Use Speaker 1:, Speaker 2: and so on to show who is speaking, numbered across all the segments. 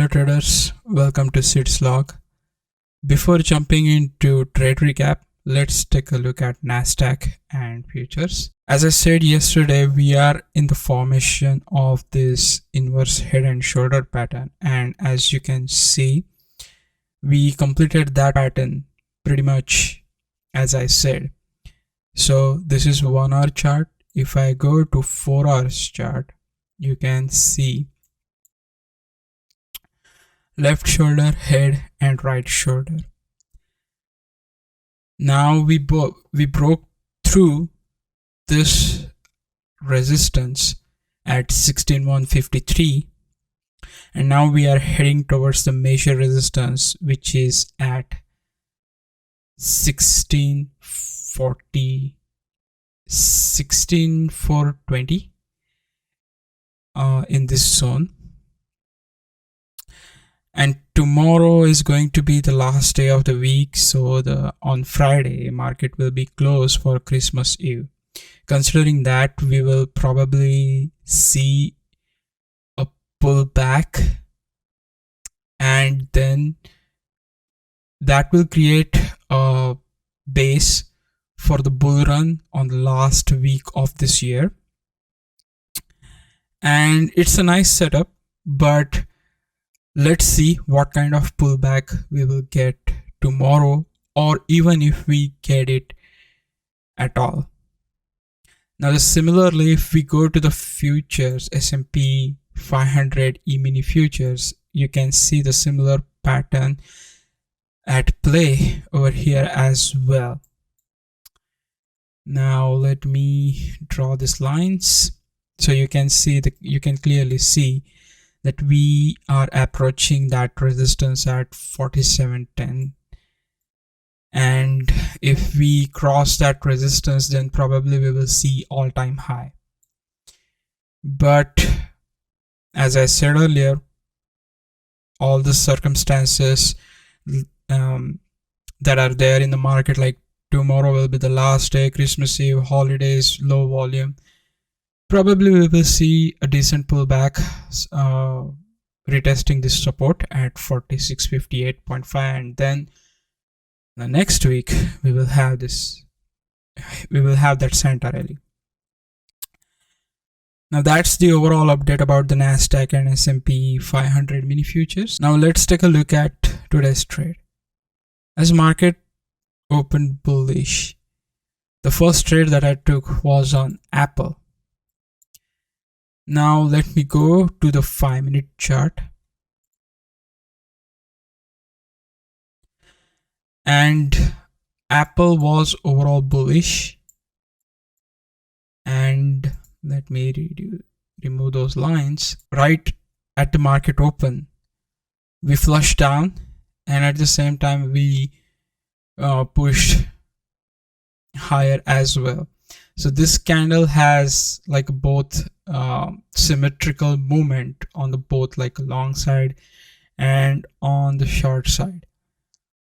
Speaker 1: Hello traders, welcome to Sid's Log. Before jumping into trade recap, let's take a look at Nasdaq and futures. As I said yesterday, we are in the formation of this inverse head and shoulder pattern, and as you can see, we completed that pattern pretty much as I said. So this is 1 hour chart. If I go to 4 hours chart, you can see left shoulder, head, and right shoulder. Now we broke through this resistance at 16,153, and now we are heading towards the major resistance, which is at 16,420 in this zone. And tomorrow is going to be the last day of the week, so on Friday market will be closed for Christmas Eve. Considering that, we will probably see a pullback, and then that will create a base for the bull run on the last week of this year. And it's a nice setup, but let's see what kind of pullback we will get tomorrow, or even if we get it at all. Now similarly, if we go to the futures, S&P 500 E-mini futures, you can see the similar pattern at play over here as well. Now let me draw these lines so you can clearly see that we are approaching that resistance at 47.10, and if we cross that resistance, then probably we will see all-time high. But as I said earlier, all the circumstances that are there in the market, like tomorrow will be the last day, Christmas Eve, holidays, low volume, probably we will see a decent pullback, retesting this support at 4658.5, and then the next week we will have that Santa rally. Now that's the overall update about the Nasdaq and S&P 500 mini futures. Now let's take a look at today's trade. As market opened bullish, the first trade that I took was on Apple. Now let me go to the 5-minute chart, and Apple was overall bullish, and let me remove those lines. Right at the market open, we flushed down, and at the same time we pushed higher as well. So this candle has like both symmetrical movement on the both like long side and on the short side.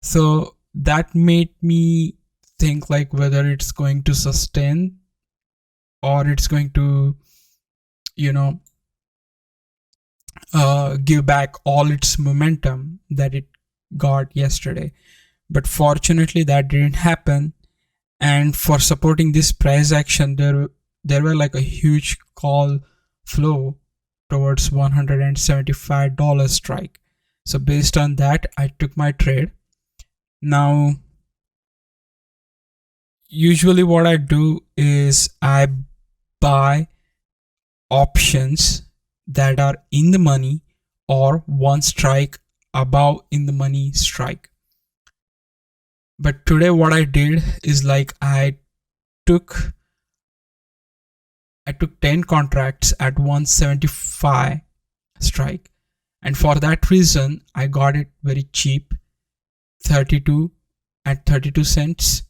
Speaker 1: So that made me think like whether it's going to sustain or it's going to, give back all its momentum that it got yesterday. But fortunately that didn't happen. And for supporting this price action, there were like a huge call flow towards $175 strike. So based on that, I took my trade. Now usually what I do is I buy options that are in the money or one strike above in the money strike. But today what I did is like I took 10 contracts at 175 strike, and for that reason I got it very cheap, 32 cents,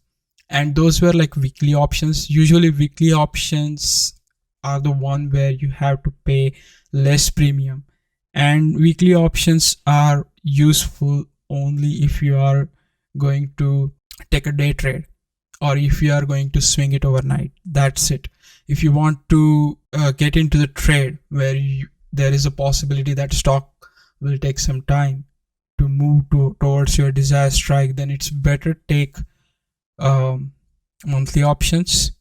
Speaker 1: and those were like weekly options. Usually weekly options are the one where you have to pay less premium, and weekly options are useful only if you are going to take a day trade or if you are going to swing it overnight. That's it. If you want to get into the trade where there is a possibility that stock will take some time to move towards your desired strike, then it's better take monthly options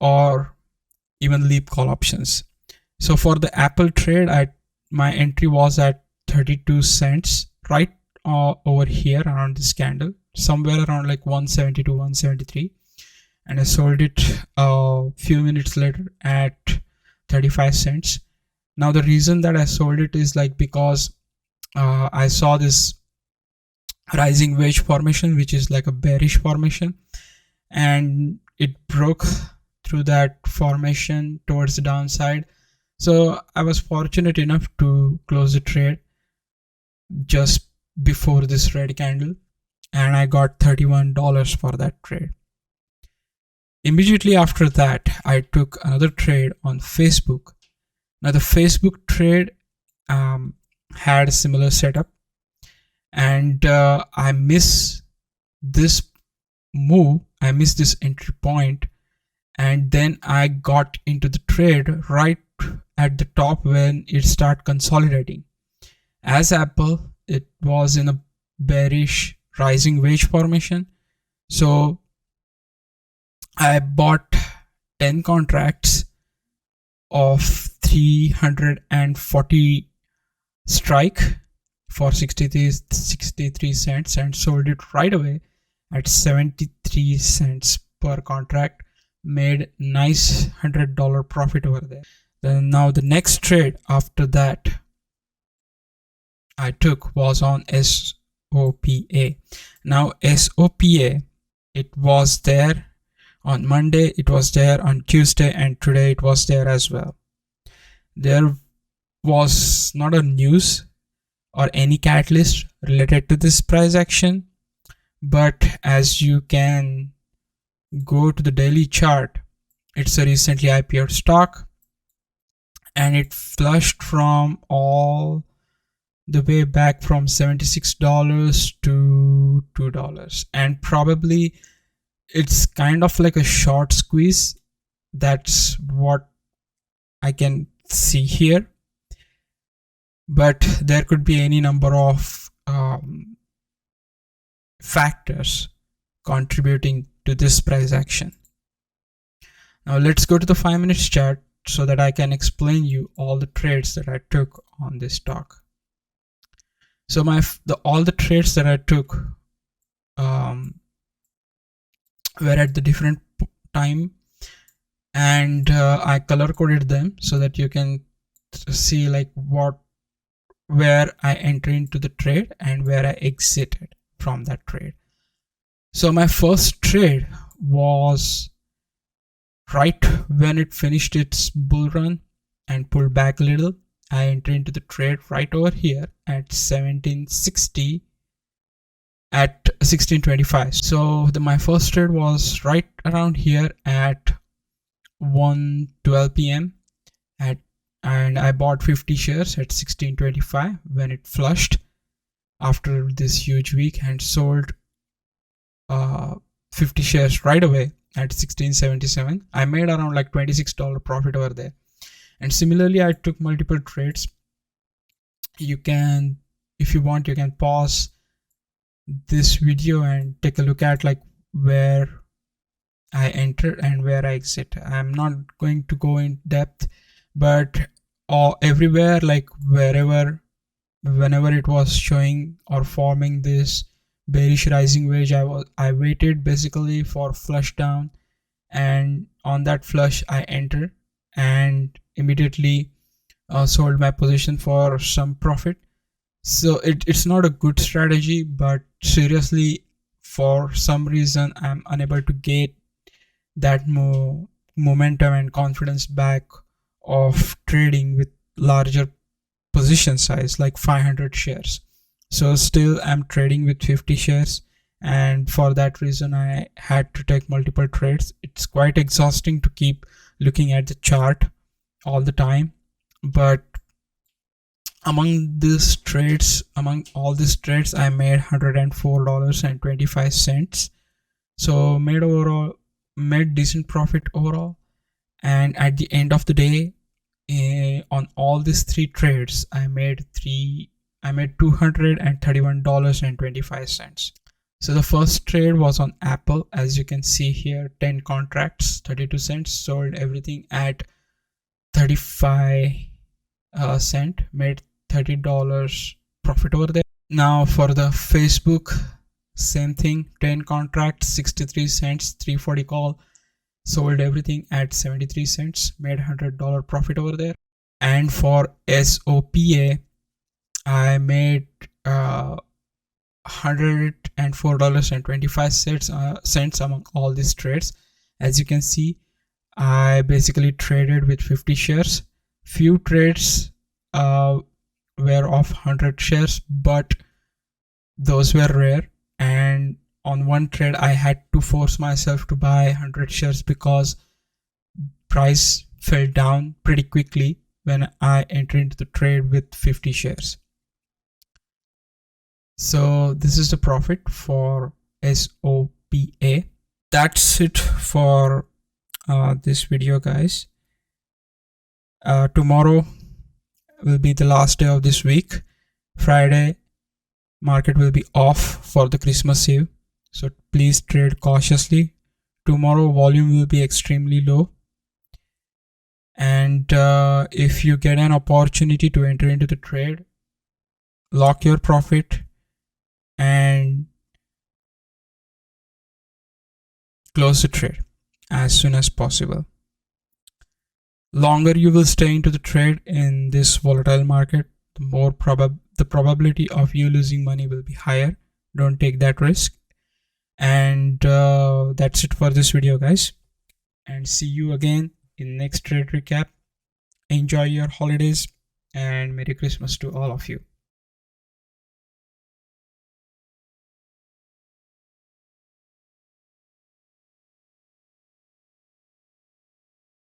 Speaker 1: or even leap call options. So for the Apple trade, my entry was at 32 cents, right over here around this candle, somewhere around like 170 to 173, and I sold it a few minutes later at 35 cents. Now the reason that I sold it is like because I saw this rising wedge formation, which is like a bearish formation, and it broke through that formation towards the downside. So I was fortunate enough to close the trade just before this red candle, and I got $31 for that trade. Immediately after that, I took another trade on Facebook. Now the Facebook trade had a similar setup, and I missed this move, I missed this entry point, and then I got into the trade right at the top when it started consolidating. As Apple, it was in a bearish rising wedge formation, so I bought 10 contracts of 340 strike for 63 cents and sold it right away at 73 cents per contract. Made nice $100 profit over there. Then now the next trade after that I took was on SOPA. Now SOPA, it was there on Monday, it was there on Tuesday, and today it was there as well. There was not a news or any catalyst related to this price action, but as you can go to the daily chart, it's a recently IPO stock, and it flushed from all the way back from $76 to $2, and probably it's kind of like a short squeeze. That's what I can see here, but there could be any number of factors contributing to this price action. Now let's go to the 5 minutes chart so that I can explain you all the trades that I took on this stock. So all the trades that I took were at the different time, and I color coded them so that you can see like where I entered into the trade and where I exited from that trade. So my first trade was right when it finished its bull run and pulled back a little. I entered into the trade right over here at 1760 at 1625. So my first trade was right around here at 1:12 p.m. and I bought 50 shares at 1625 when it flushed after this huge week, and sold 50 shares right away at 1677. I made around like $26 profit over there. And similarly, I took multiple trades. You can, if you want, you can pause this video and take a look at like where I entered and where I exit. I'm not going to go in depth, but everywhere, like whenever it was showing or forming this bearish rising wedge, I waited basically for flush down, and on that flush I entered and immediately sold my position for some profit. So it's not a good strategy, but seriously, for some reason I'm unable to get that momentum and confidence back of trading with larger position size like 500 shares. So still I'm trading with 50 shares, and for that reason I had to take multiple trades. It's quite exhausting to keep looking at the chart all the time, but among all these trades I made $104.25. So made decent profit overall. And at the end of the day, on all these 3 trades I made I made $231.25. So the first trade was on Apple. As you can see here, 10 contracts, 32 cents, sold everything at 35 cent, made $30 profit over there. Now for the Facebook, same thing, 10 contracts, 63 cents, 340 call, sold everything at 73 cents, made $100 profit over there. And for SOPA, I made $104.25 among all these trades. As you can see, I basically traded with 50 shares. Few trades were of 100 shares, but those were rare. And on one trade, I had to force myself to buy 100 shares because price fell down pretty quickly when I entered into the trade with 50 shares. So this is the profit for SOPA. That's it for this video, guys. Tomorrow will be the last day of this week. Friday, market will be off for the Christmas Eve, so please trade cautiously. Tomorrow volume will be extremely low, and if you get an opportunity to enter into the trade, lock your profit and close the trade as soon as possible. Longer you will stay into the trade in this volatile market, the more the probability of you losing money will be higher. Don't take that risk. And that's it for this video, guys, and see you again in next trade recap. Enjoy your holidays and Merry Christmas to all of you.